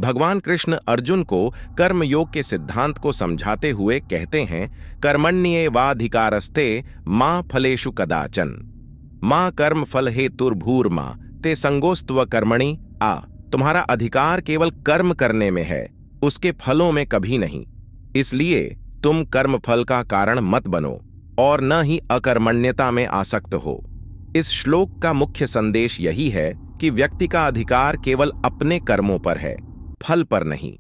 भगवान कृष्ण अर्जुन को कर्मयोग के सिद्धांत को समझाते हुए कहते हैं, कर्मण्येवाधिकारस्ते मां फलेषु कदाचन मां कर्म फल हेतुर्भूर्मा ते संगोस्त्व कर्मणि आ। तुम्हारा अधिकार केवल कर्म करने में है, उसके फलों में कभी नहीं। इसलिए तुम कर्म फल का कारण मत बनो और न ही अकर्मण्यता में आसक्त हो। इस श्लोक का मुख्य संदेश यही है कि व्यक्ति का अधिकार केवल अपने कर्मों पर है, फल पर नहीं।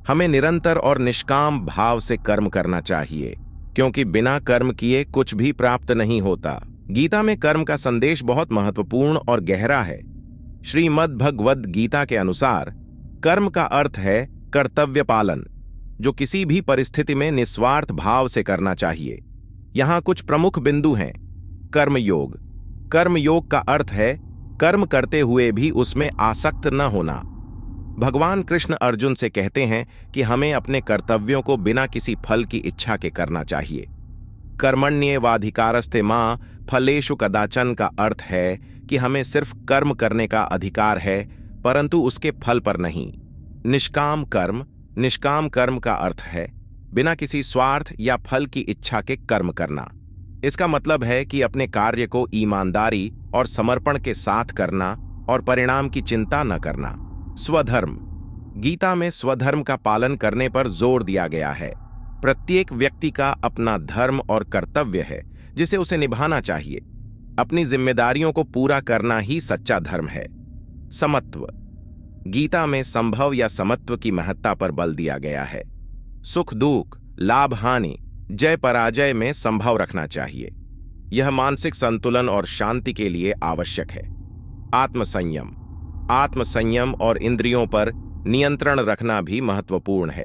हमें निरंतर और निष्काम भाव से कर्म करना चाहिए, क्योंकि बिना कर्म किए कुछ भी प्राप्त नहीं होता। गीता में कर्म का संदेश बहुत महत्वपूर्ण और गहरा है। श्रीमद् भगवद गीता के अनुसार कर्म का अर्थ है कर्तव्य पालन, जो किसी भी परिस्थिति में निस्वार्थ भाव से करना चाहिए। यहां कुछ प्रमुख बिंदु हैं। कर्मयोग। कर्मयोग का अर्थ है कर्म करते हुए भी उसमें आसक्त न होना। भगवान कृष्ण अर्जुन से कहते हैं कि हमें अपने कर्तव्यों को बिना किसी फल की इच्छा के करना चाहिए। कर्मण्येवाधिकारस्ते मां फलेषु कदाचन का अर्थ है कि हमें सिर्फ कर्म करने का अधिकार है, परंतु उसके फल पर नहीं। निष्काम कर्म। निष्काम कर्म का अर्थ है बिना किसी स्वार्थ या फल की इच्छा के कर्म करना। इसका मतलब है कि अपने कार्य को ईमानदारी और समर्पण के साथ करना और परिणाम की चिंता न करना। स्वधर्म। गीता में स्वधर्म का पालन करने पर जोर दिया गया है। प्रत्येक व्यक्ति का अपना धर्म और कर्तव्य है जिसे उसे निभाना चाहिए। अपनी जिम्मेदारियों को पूरा करना ही सच्चा धर्म है। समत्व। गीता में संभव या समत्व की महत्ता पर बल दिया गया है। सुख दुख, लाभ हानि, जय पराजय में संभव रखना चाहिए। यह मानसिक संतुलन और शांति के लिए आवश्यक है। आत्मसंयम। आत्मसंयम और इंद्रियों पर नियंत्रण रखना भी महत्वपूर्ण है।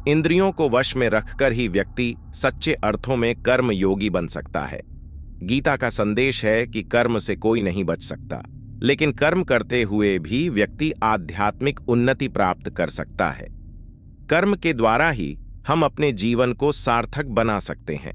इंद्रियों को वश में रखकर ही व्यक्ति सच्चे अर्थों में कर्म योगी बन सकता है। गीता का संदेश है कि कर्म से कोई नहीं बच सकता, लेकिन कर्म करते हुए भी व्यक्ति आध्यात्मिक उन्नति प्राप्त कर सकता है। कर्म के द्वारा ही हम अपने जीवन को सार्थक बना सकते हैं।